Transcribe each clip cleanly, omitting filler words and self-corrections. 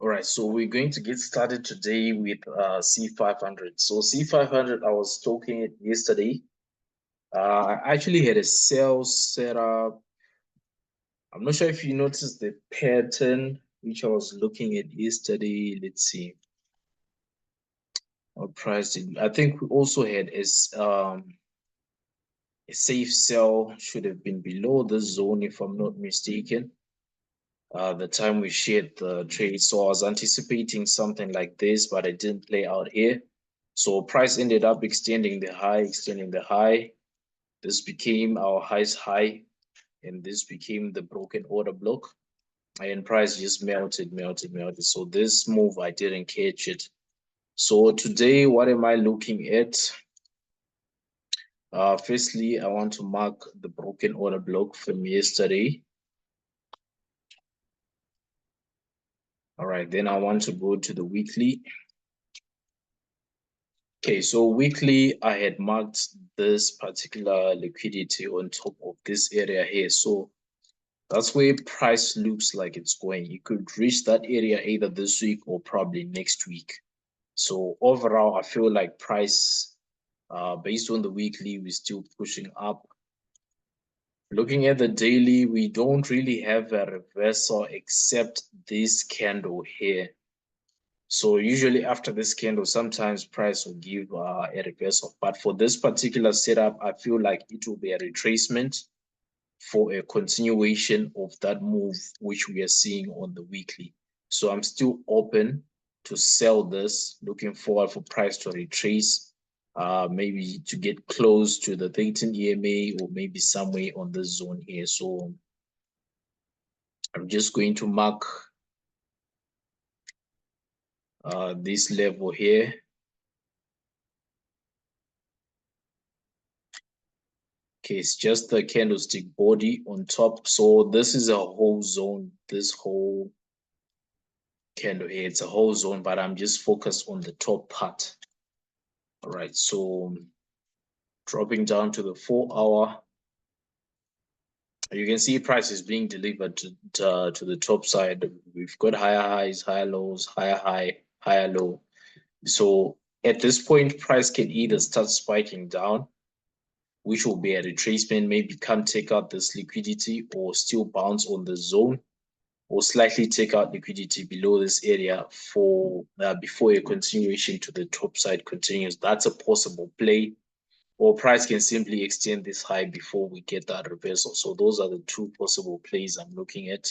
All right, so we're going to get started today with C500. So C500, I was talking it yesterday. I actually had a sell set up. I'm not sure if you noticed the pattern which I was looking at yesterday. Let's see. What price did I think we also had a safe sell should have been below the zone if I'm not mistaken. The time we shared the trade. So I was anticipating something like this, but it didn't play out here. So price ended up extending the high. This became our highest high, and this became the broken order block. And price just melted. So this move, I didn't catch it. So today, what am I looking at? Firstly, I want to mark the broken order block from yesterday. All right, then I want to go to the weekly. Okay, so weekly, I had marked this particular liquidity on top of this area here. So that's where price looks like it's going. It could reach that area either this week or probably next week. So overall, I feel like price, based on the weekly, we're still pushing up. Looking at the daily, we don't really have a reversal except this candle here. So usually after this candle, sometimes price will give a reversal. But for this particular setup, I feel like it will be a retracement for a continuation of that move which we are seeing on the weekly. So I'm still open to sell this, looking forward for price to retrace, maybe to get close to the 13 EMA or maybe somewhere on this zone here. So I'm just going to mark this level here. Okay, it's just the candlestick body on top. So this is a whole zone, this whole candle here, it's a whole zone, but I'm just focused on the top part. All right, so dropping down to the 4-hour, you can see price is being delivered to the top side. We've got higher highs, higher lows, higher high, higher low. So at this point, price can either start spiking down, which will be a retracement, maybe can't take out this liquidity or still bounce on the zone, or slightly take out liquidity below this area for before a continuation to the top side continues. That's a possible play. Or price can simply extend this high before we get that reversal. So those are the two possible plays I'm looking at.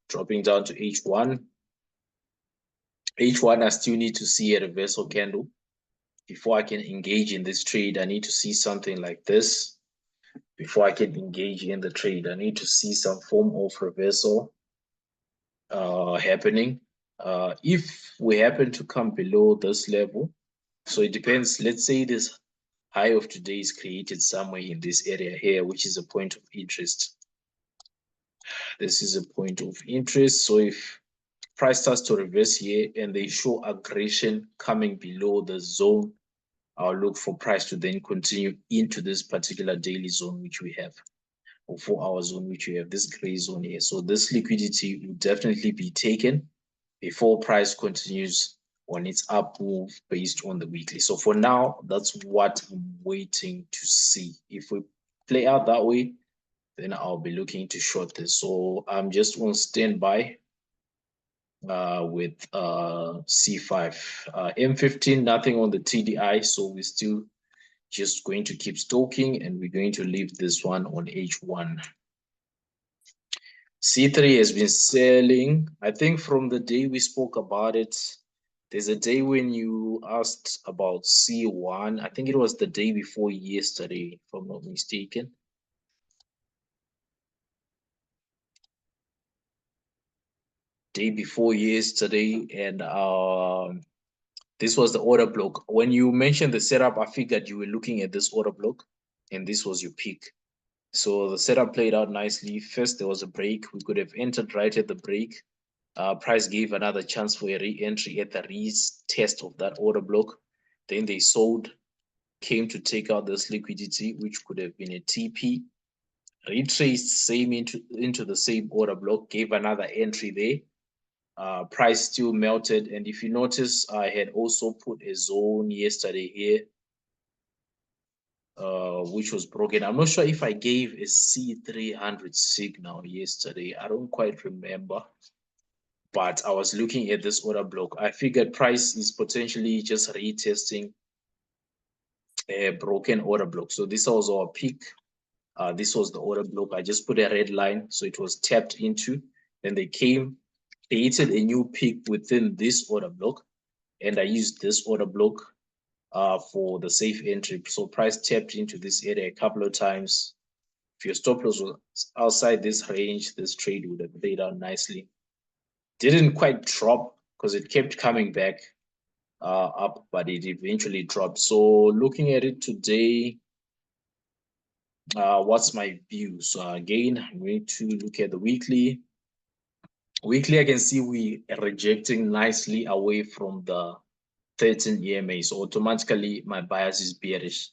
Dropping down to H1. H1, I still need to see a reversal candle before I can engage in this trade. I need to see something like this before I can engage in the trade. I need to see some form of reversal happening. If we happen to come below this level, so it depends. Let's say this high of today is created somewhere in this area here, which is a point of interest. This is a point of interest. So if price starts to reverse here and they show aggression coming below the zone, I'll look for price to then continue into this particular daily zone which we have, or 4-hour zone which we have, this gray zone here. So this liquidity will definitely be taken before price continues on its up move based on the weekly. So for now, that's what I'm waiting to see. If we play out that way, then I'll be looking to short this. So I'm just on standby with C5. M15, nothing on the TDI, so we're still just going to keep stalking, and we're going to leave this one on H1. C3 has been selling, I think from the day we spoke about it. There's a day when you asked about C1. I think it was the day before yesterday, if I'm not mistaken. Day before yesterday, and this was the order block. When you mentioned the setup, I figured you were looking at this order block, and this was your peak. So the setup played out nicely. First, there was a break. We could have entered right at the break. Price gave another chance for a re-entry at the retest of that order block. Then they sold, came to take out this liquidity, which could have been a TP. retraced same into the same order block, gave another entry there. Price still melted, and if you notice, I had also put a zone yesterday here, which was broken. I'm not sure if I gave a C300 signal yesterday. I don't quite remember, but I was looking at this order block. I figured price is potentially just retesting a broken order block. So this was our peak. This was the order block. I just put a red line, so it was tapped into. Then they came, created a new peak within this order block, and I used this order block for the safe entry. So price tapped into this area a couple of times. If your stop loss was outside this range, this trade would have played out nicely. Didn't quite drop because it kept coming back up, but it eventually dropped. So looking at it today, what's my view? So again, I'm going to look at the weekly. Weekly, I can see we are rejecting nicely away from the 13 EMA. So automatically my bias is bearish.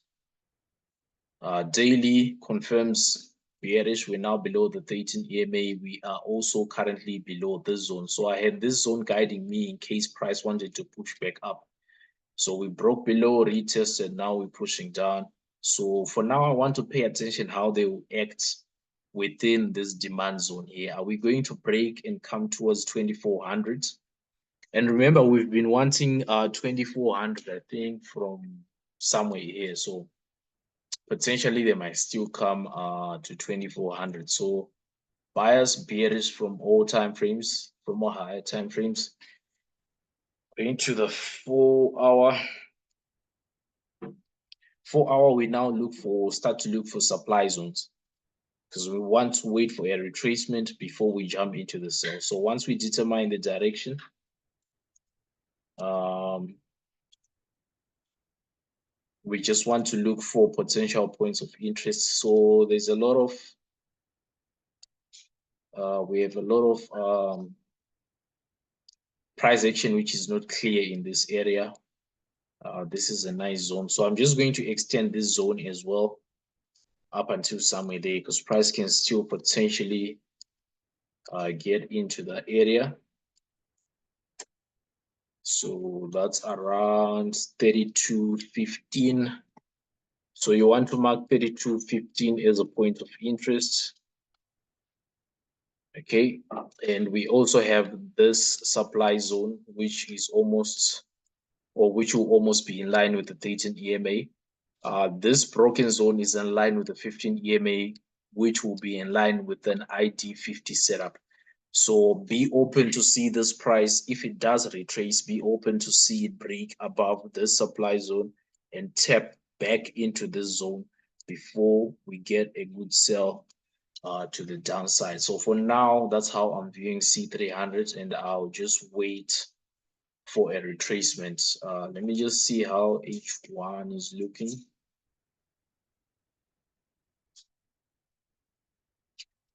Daily confirms bearish. We're now below the 13 EMA. We are also currently below this zone. So I had this zone guiding me in case price wanted to push back up. So we broke below, retested. Now we're pushing down. So for now, I want to pay attention how they will act within this demand zone here. Are we going to break and come towards 2400? And remember, we've been wanting 2400, I think, from somewhere here. So potentially they might still come to 2400. So bias bearish from all time frames, from more higher time frames. Into the 4 hour. 4 hour, we now start to look for supply zones because we want to wait for a retracement before we jump into the sell. So once we determine the direction, we just want to look for potential points of interest. So there's a lot of we have a lot of price action which is not clear in this area. This is a nice zone, so I'm just going to extend this zone as well up until somewhere there because price can still potentially get into the area. So that's around 32.15. So you want to mark 32.15 as a point of interest. Okay, and we also have this supply zone, which is almost, or which will almost be in line with the 13 EMA. This broken zone is in line with the 15 EMA, which will be in line with an ID50 setup. So be open to see this price. If it does retrace, be open to see it break above this supply zone and tap back into this zone before we get a good sell to the downside. So for now, that's how I'm viewing C300, and I'll just wait for a retracement. Let me just see how H1 is looking.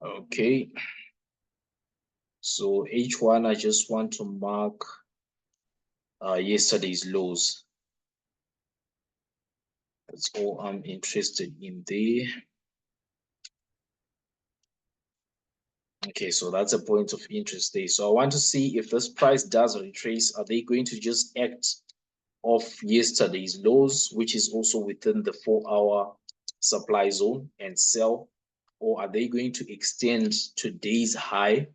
Okay. So H1, I just want to mark yesterday's lows. That's all I'm interested in there. Okay, so that's a point of interest there. So I want to see if this price does retrace, are they going to just act off yesterday's lows, which is also within the 4-hour supply zone, and sell, or are they going to extend today's high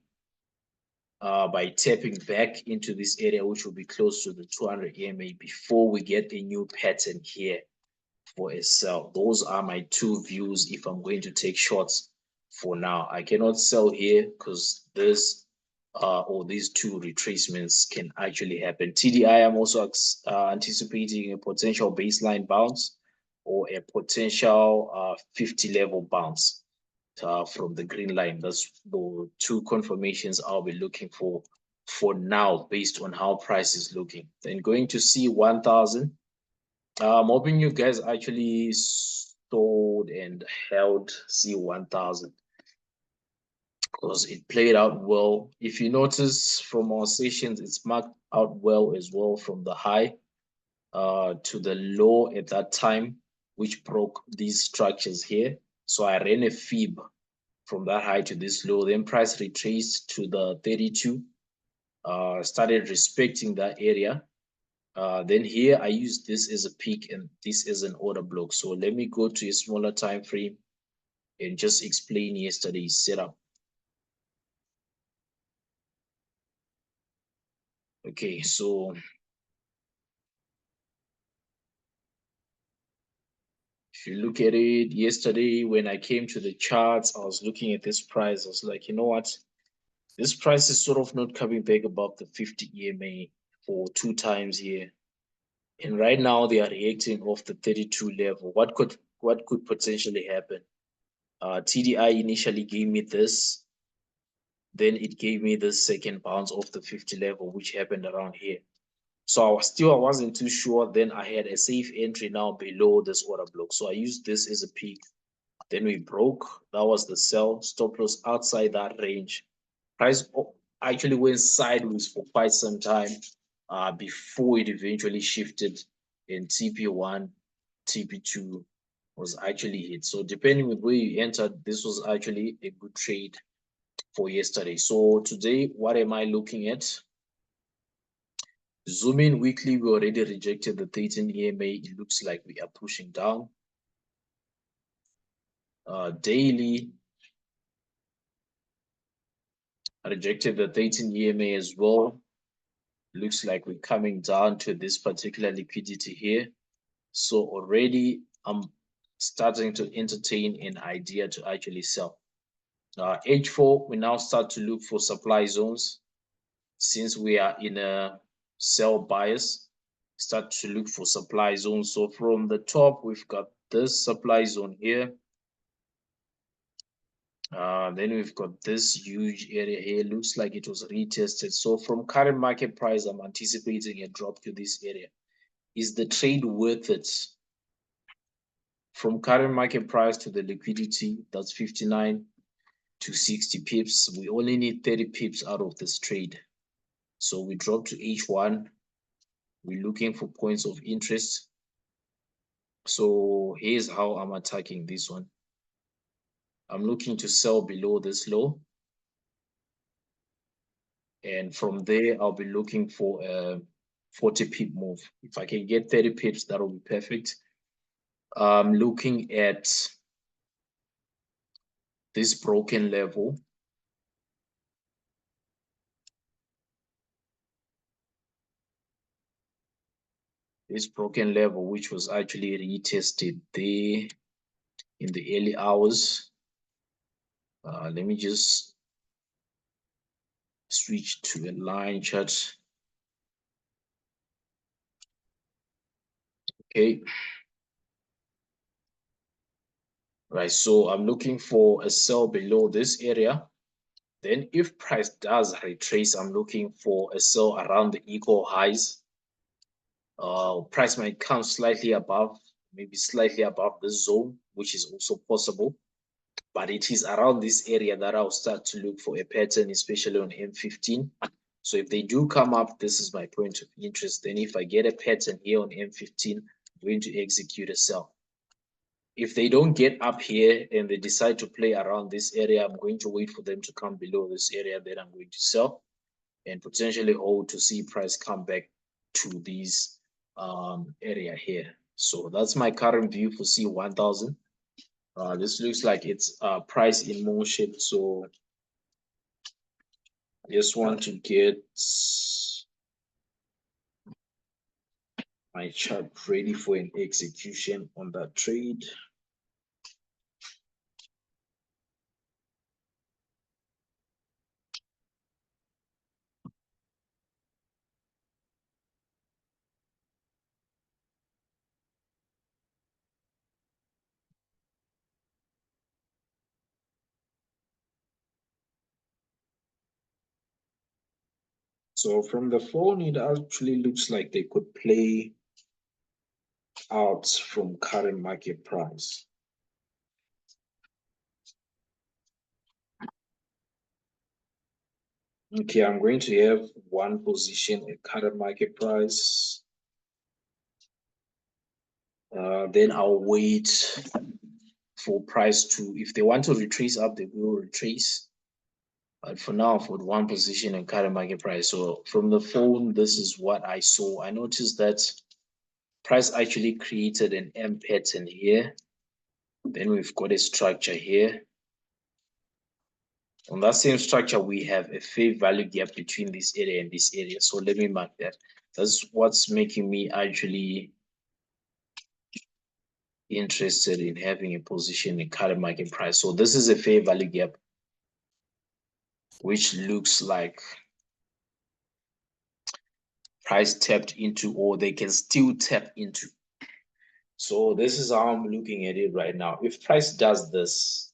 by tapping back into this area, which will be close to the 200 EMA before we get a new pattern here for a sell? Those are my two views if I'm going to take shorts for now. I cannot sell here because this or these two retracements can actually happen. TDI, I'm also anticipating a potential baseline bounce or a potential 50 level bounce from the green line. That's the two confirmations I'll be looking for now based on how price is looking. Then going to see 1000. I'm hoping you guys actually sold and held C1000 because it played out well. If you notice from our sessions, it's marked out well as well from the high to the low at that time, which broke these structures here. So I ran a fib from that high to this low. Then price retraced to the 32, started respecting that area. Then here I use this as a peak and this as an order block. So let me go to a smaller time frame and just explain yesterday's setup. Okay, so if you look at it yesterday, when I came to the charts, I was looking at this price. I was like, you know what? This price is sort of not coming back above the 50 EMA for 2 times here. And right now they are reacting off the 32 level. What could potentially happen? TDI initially gave me this, then it gave me the second bounce off the 50 level, which happened around here. So I wasn't too sure. Then I had a safe entry now below this order block. So I used this as a peak. Then we broke. That was the sell. Stop loss outside that range. Price actually went sideways for quite some time before it eventually shifted, and TP1, TP2 was actually hit. So depending on where you entered, this was actually a good trade for yesterday. So today, what am I looking at? Zoom in weekly, we already rejected the 13 EMA. It looks like we are pushing down. Daily, rejected the 13 EMA as well. Looks like we're coming down to this particular liquidity here. So already I'm starting to entertain an idea to actually sell. H4, we now start to look for supply zones. Since we are in a sell bias, start to look for supply zones. So from the top, we've got this supply zone here. Then we've got this huge area here. Looks like it was retested. So from current market price, I'm anticipating a drop to this area. Is the trade worth it? From current market price to the liquidity, that's 59 to 60 pips. We only need 30 pips out of this trade. So we drop to H1. We're looking for points of interest. So here's how I'm attacking this one. I'm looking to sell below this low. And from there, I'll be looking for a 40 pip move. If I can get 30 pips, that'll be perfect. I'm looking at this broken level. This broken level, which was actually retested there in the early hours. Let me just switch to a line chart. Okay. Right, so I'm looking for a sell below this area. Then if price does retrace, I'm looking for a sell around the equal highs. Price might come slightly above, maybe slightly above this zone, which is also possible. But it is around this area that I'll start to look for a pattern, especially on M15. So if they do come up, this is my point of interest. Then if I get a pattern here on M15, I'm going to execute a sell. If they don't get up here and they decide to play around this area, I'm going to wait for them to come below this area. Then I'm going to sell and potentially hold to see price come back to this area here. So that's my current view for C1000. This looks like it's price in motion. So I just want to get my chart ready for an execution on that trade. So from the phone, it actually looks like they could play out from current market price. Okay, I'm going to have one position at current market price. Then I'll wait for price to, if they want to retrace up, they will retrace. But for now, for one position and current market price. So from the phone, this is what I saw. I noticed that price actually created an M pattern here. Then we've got a structure here. On that same structure, we have a fair value gap between this area and this area. So let me mark that. That's what's making me actually interested in having a position in current market price. So this is a fair value gap, which looks like price tapped into, or they can still tap into. So this is how I'm looking at it right now. If price does this,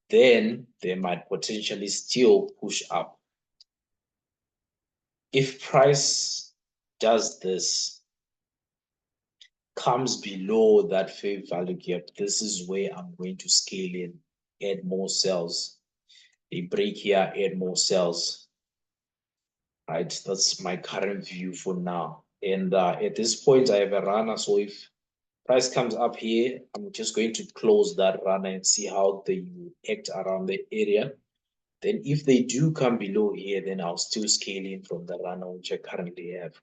then they might potentially still push up. If price does this, comes below that fair value gap, this is where I'm going to scale in, add more cells. They break here, add more cells. Right, that's my current view for now. And at this point, I have a runner. So if price comes up here, I'm just going to close that runner and see how they act around the area. Then if they do come below here, then I'll still scale in from the runner, which I currently have.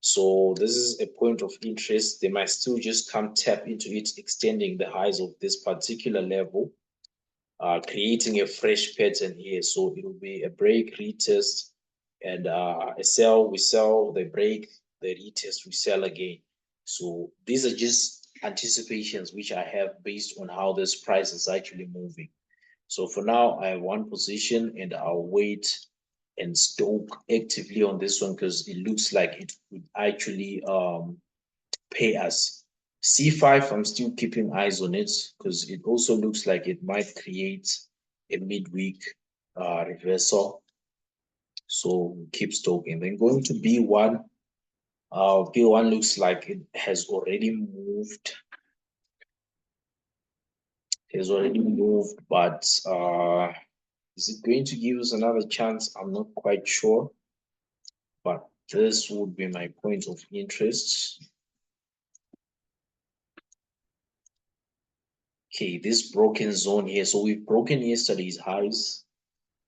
So this is a point of interest. They might still just come tap into it, extending the highs of this particular level, creating a fresh pattern here. So it will be a break, retest, and a sell, we sell, they break, they retest, we sell again. So these are just anticipations which I have based on how this price is actually moving. So for now, I have one position and I'll wait and stoke actively on this one because it looks like it would actually pay us. C5, I'm still keeping eyes on it because it also looks like it might create a midweek reversal. So keep stoking. Then going to B1. B1 looks like it has already moved. But is it going to give us another chance? I'm not quite sure. But this would be my point of interest. Okay, this broken zone here. So we've broken yesterday's highs,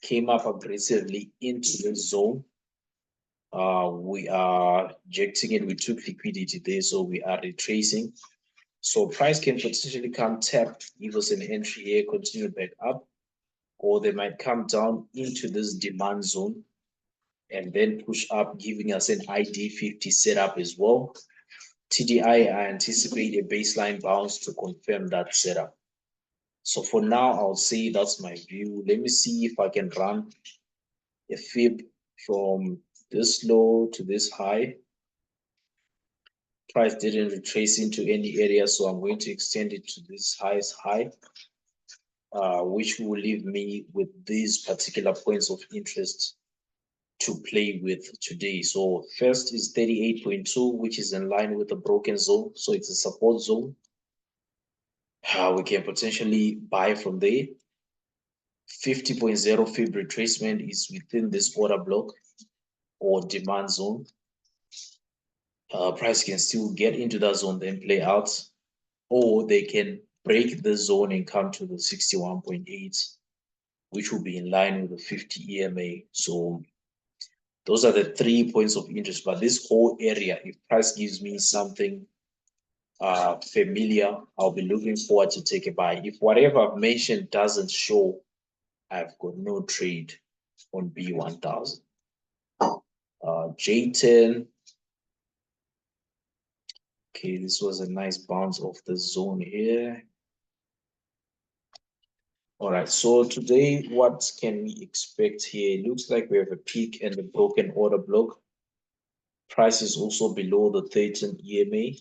came up aggressively into the zone. We are injecting it. We took liquidity there, so we are retracing. So price can potentially come tap, give us an entry here, continue back up, or they might come down into this demand zone and then push up, giving us an ID50 setup as well. TDI, I anticipate a baseline bounce to confirm that setup. So for now, I'll say that's my view. Let me see if I can run a fib from this low to this high. Price didn't retrace into any area, so I'm going to extend it to this highest high, which will leave me with these particular points of interest to play with today. So first is 38.2, which is in line with the broken zone. So it's a support zone. We can potentially buy from there. 50.0 fib retracement is within this order block or demand zone. Price can still get into that zone, then play out, or they can break the zone and come to the 61.8, which will be in line with the 50 EMA. So those are the 3 points of interest. But this whole area, if price gives me something familiar, I'll be looking forward to take a buy. If whatever I've mentioned doesn't show, I've got no trade on B1000. J10. Okay, this was a nice bounce off the zone here. All right, so today, what can we expect here? It looks like we have a peak and a broken order block. Price is also below the 13 EMA.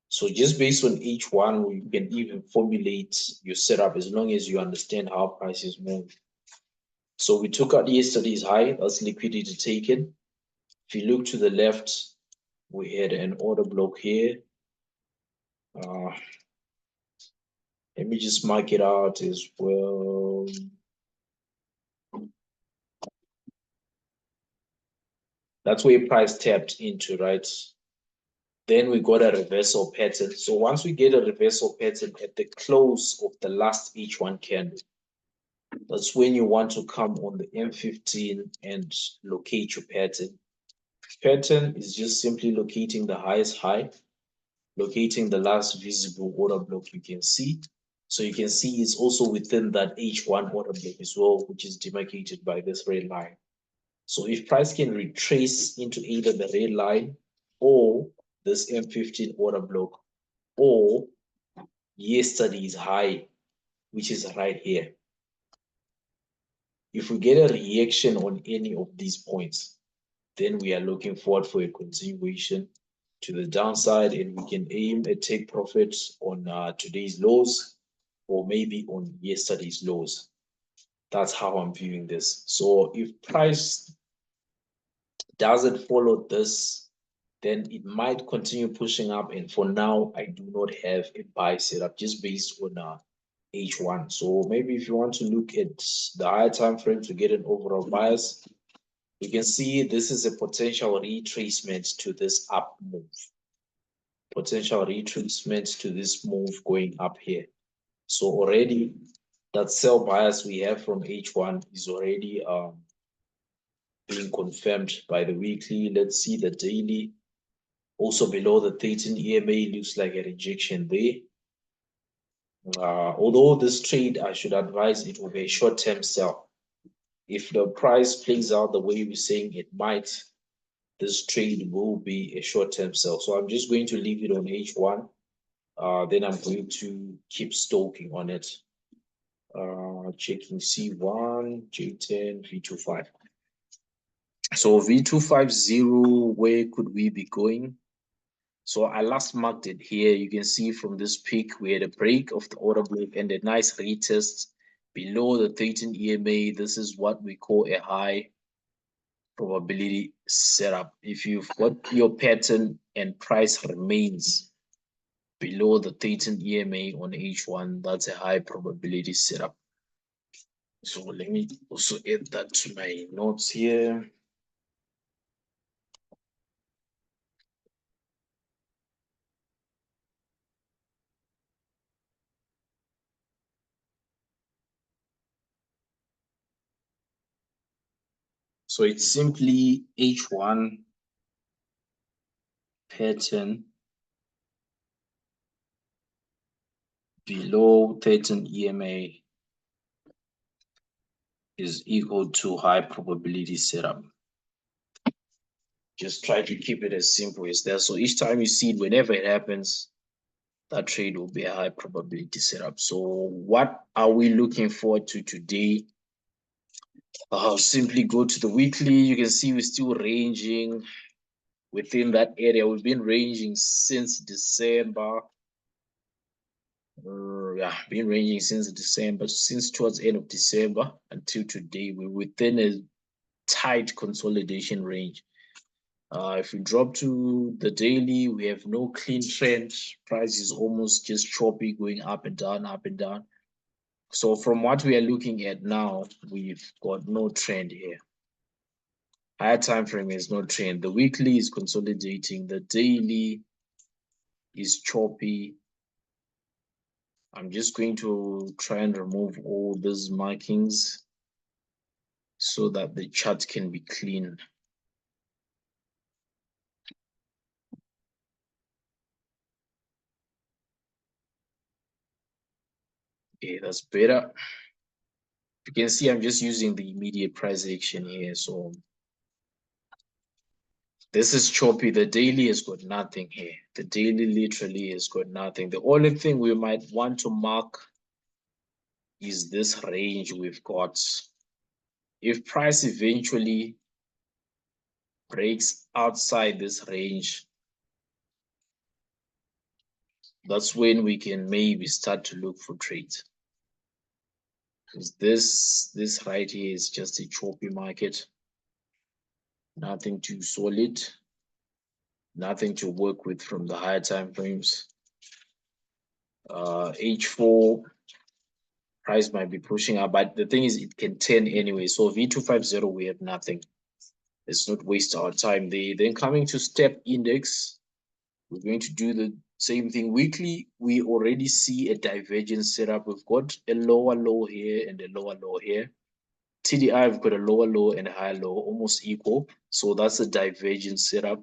So just based on each one, you can even formulate your setup as long as you understand how prices move. So we took out yesterday's high, that's liquidity taken. If you look to the left, we had an order block here. Let me just mark it out as well. That's where price tapped into, right? Then we got a reversal pattern. So once we get a reversal pattern at the close of the last H1 candle, that's when you want to come on the M15 and locate your pattern. Pattern is just simply locating the highest high, locating the last visible order block you can see. So you can see it's also within that H1 order block as well, which is demarcated by this red line. So if price can retrace into either the red line or this M15 order block or yesterday's high, which is right here. If we get a reaction on any of these points, then we are looking forward for a continuation to the downside, and we can aim at take profits on today's lows or maybe on yesterday's lows. That's how I'm viewing this. So if price doesn't follow this, then it might continue pushing up. And for now, I do not have a buy setup just based on H1. So maybe if you want to look at the higher time frame to get an overall bias, you can see this is a potential retracement to this up move. Potential retracement to this move going up here. So already that sell bias we have from H1 is already being confirmed by the weekly. Let's see the daily. Also below the 13 EMA looks like a rejection there. Although this trade, I should advise it will be a short-term sell. If the price plays out the way we're saying it might, this trade will be a short-term sell. So I'm just going to leave it on H1. Then I'm going to keep stalking on it. Checking C1, J10, V25. So V250, where could we be going? So I last marked it here. You can see from this peak, we had a break of the order block and a nice retest below the 13 EMA. This is what we call a high probability setup. If you've got your pattern and price remains below the 13 EMA on H1, that's a high probability setup. So let me also add that to my notes here. So it's simply H1 pattern below 13 EMA is equal to high probability setup. Just try to keep it as simple as that. So each time you see it, whenever it happens, that trade will be a high probability setup. So what are we looking forward to today? I'll simply go to the weekly. You can see we're still ranging within that area. We've been ranging since December. Yeah, been ranging since December, since towards the end of December until today. We're within a tight consolidation range. If we drop to the daily, we have no clean trend. Price is almost just choppy, going up and down, up and down. So from what we are looking at now, we've got no trend here. Higher time frame is no trend. The weekly is consolidating. The daily is choppy. I'm just going to try and remove all these markings so that the chart can be clean. Okay, that's better. You can see I'm just using the immediate price action here. So this is choppy. The daily has got nothing here. The daily literally has got nothing. The only thing we might want to mark is this range we've got. If price eventually breaks outside this range, that's when we can maybe start to look for trades. Because this right here is just a choppy market. Nothing too solid. Nothing to work with from the higher time frames. H4 price might be pushing up, but the thing is it can turn anyway. So V250, we have nothing. Let's not waste our time there. Then coming to step index, We're going to do the same thing weekly. We already see a divergence setup. We've got a lower low here and a lower low here. TDI, we've got a lower low and a higher low, almost equal. So that's a divergence setup.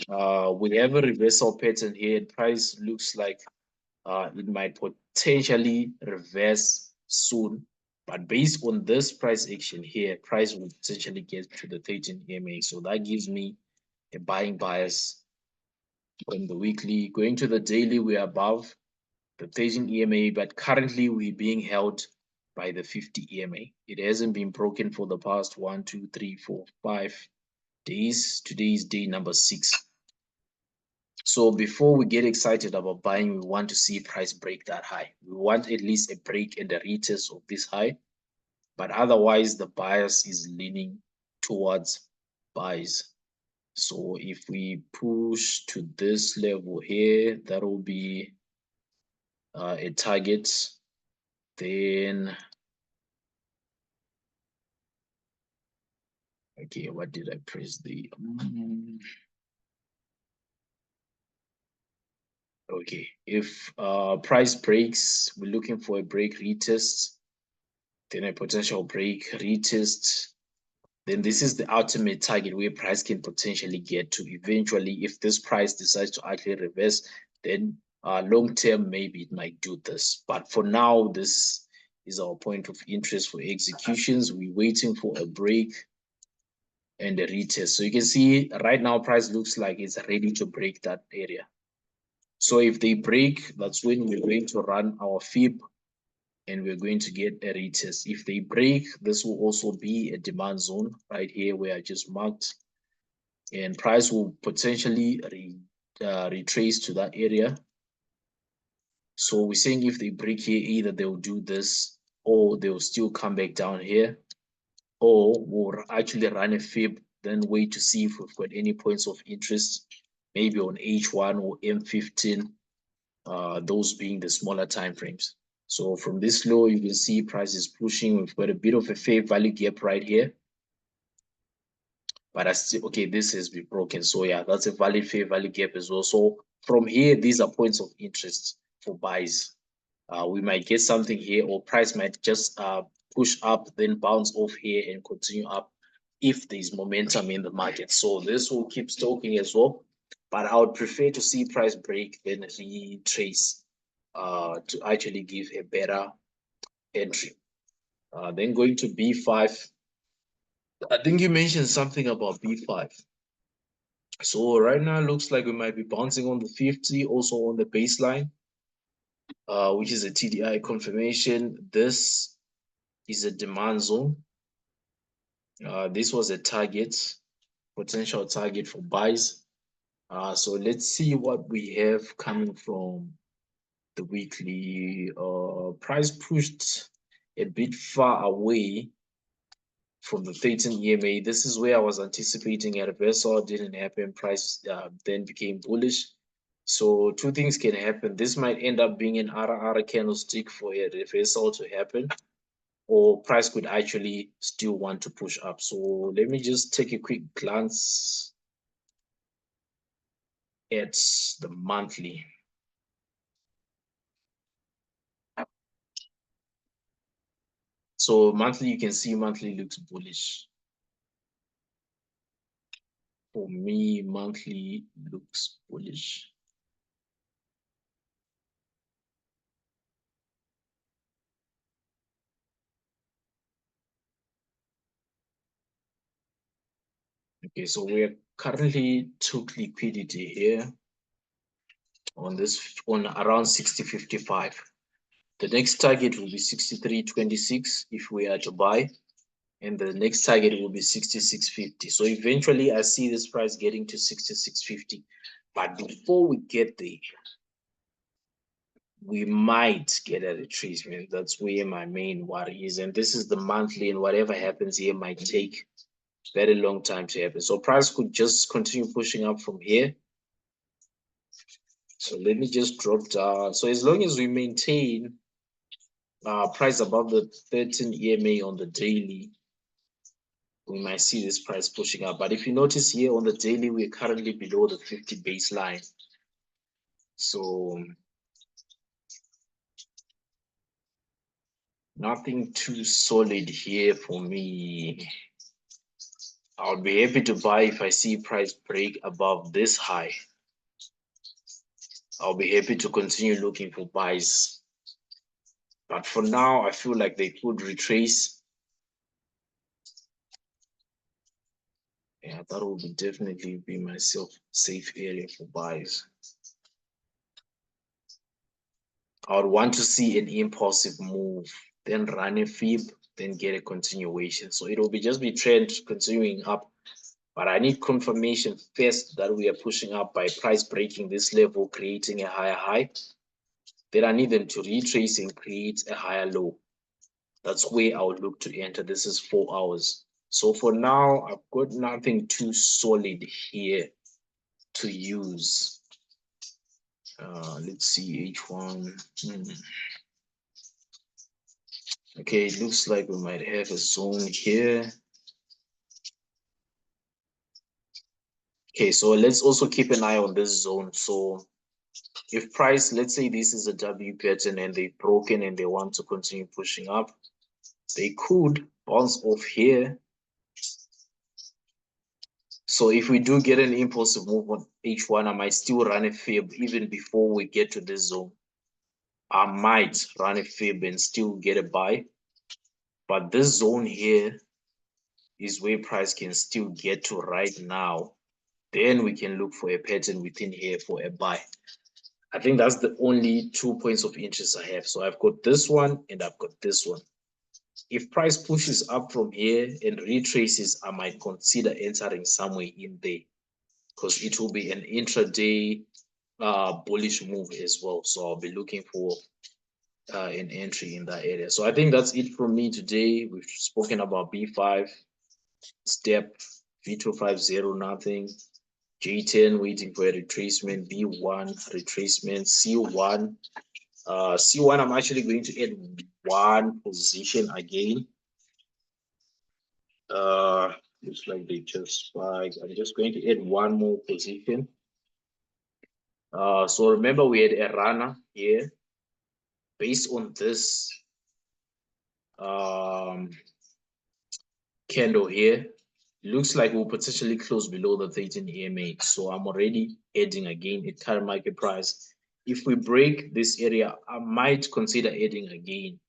We have a reversal pattern here. Price looks like it might potentially reverse soon. But based on this price action here, price will potentially get to the 13 EMA. So that gives me a buying bias on the weekly. Going to the daily, we're above the 13 EMA, but currently we're being held by the 50 EMA. It hasn't been broken for the past 1, 2, 3, 4, 5 days. Today is day number 6. So before we get excited about buying, we want to see price break that high. We want at least a break and a retest of this high. But otherwise, the bias is leaning towards buys. So if we push to this level here, that will be a target. Then, okay, what did I press the? Okay, if price breaks, we're looking for a break retest, then a potential break retest. Then this is the ultimate target where price can potentially get to eventually. If this price decides to actually reverse, then long term, maybe it might do this. But for now, this is our point of interest for executions. We're waiting for a break and a retest. So you can see right now, price looks like it's ready to break that area. So if they break, that's when we're going to run our fib and we're going to get a retest. If they break, this will also be a demand zone right here where I just marked, and price will potentially retrace to that area. So we're saying if they break here, either they'll do this or they'll still come back down here, or we'll actually run a fib, then wait to see if we've got any points of interest, maybe on H1 or M15, those being the smaller time frames. So from this low, you can see price is pushing. We've got a bit of a fair value gap right here. But I still, okay, this has been broken. So yeah, that's a valid fair value gap as well. So from here, these are points of interest for buys. We might get something here, or price might just push up, then bounce off here and continue up if there's momentum in the market. So this will keep stalking as well. But I would prefer to see price break than retrace to actually give a better entry. Then going to B5. I think you mentioned something about B5. So right now it looks like we might be bouncing on the 50, also on the baseline, which is a TDI confirmation. This is a demand zone. This was a target, potential target for buys. So let's see what we have coming from the weekly. Price pushed a bit far away from the 13 EMA. This is where I was anticipating a reversal. Didn't happen. Price then became bullish. So two things can happen. This might end up being an RR candlestick for a reversal to happen, or price could actually still want to push up. So let me just take a quick glance at the monthly. So monthly, you can see monthly looks bullish. For me, monthly looks bullish. Okay, so we're currently took liquidity here on this on around 60.55. The next target will be 63.26 if we are to buy, and the next target will be 66.50. So eventually I see this price getting to 66.50. But before we get there, we might get a retracement. That's where my main worry is. And this is the monthly, and whatever happens here might take very long time to happen. So price could just continue pushing up from here. So let me just drop down. So as long as we maintain price above the 13 EMA on the daily, we might see this price pushing up. But if you notice here on the daily, we're currently below the 50 baseline. So nothing too solid here for me. I'll be happy to buy if I see price break above this high. I'll be happy to continue looking for buys. But for now, I feel like they could retrace. Yeah, that would definitely be my safe area for buys. I would want to see an impulsive move, then run a fib, then get a continuation. So it will just be trend continuing up. But I need confirmation first that we are pushing up by price breaking this level, creating a higher high. Then I need them to retrace and create a higher low. That's where I would look to enter. This is 4 hours. So for now, I've got nothing too solid here to use. Let's see, H1. Okay, it looks like we might have a zone here. Okay, so let's also keep an eye on this zone. So if price, let's say this is a W pattern and they've broken and they want to continue pushing up, they could bounce off here. So if we do get an impulsive move on H1, I might still run a fib even before we get to this zone. I might run a fib and still get a buy. But this zone here is where price can still get to right now. Then we can look for a pattern within here for a buy. I think that's the only 2 points of interest I have. So I've got this one and I've got this one. If price pushes up from here and retraces, I might consider entering somewhere in there because it will be an intraday bullish move as well. So I'll be looking for an entry in that area. So I think that's it from me today. We've spoken about B5, step, V250, nothing. J10 waiting for a retracement, B1 retracement, C1. C1, I'm actually going to add one position again. Looks like they just spiked. I'm just going to add one more position. So remember we had a runner here. Based on this candle here, looks like we'll potentially close below the 13 EMA. So I'm already adding again at current market price. If we break this area, I might consider adding again.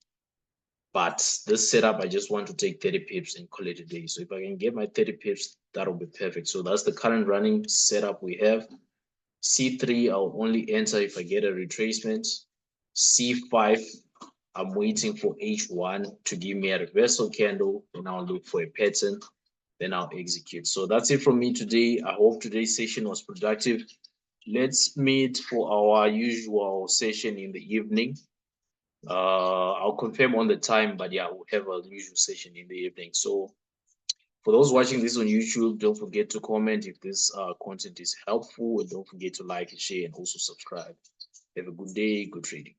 But this setup, I just want to take 30 pips and call it a day. So if I can get my 30 pips, that'll be perfect. So that's the current running setup we have. C3, I'll only enter if I get a retracement. C5, I'm waiting for H1 to give me a reversal candle, and I'll look for a pattern, then I'll execute. So that's it from me today. I hope today's session was productive. Let's meet for our usual session in the evening. I'll confirm on the time, but yeah, we'll have a usual session in the evening. So for those watching this on YouTube, don't forget to comment if this content is helpful, and don't forget to like and share and also subscribe. Have a good day, good trading.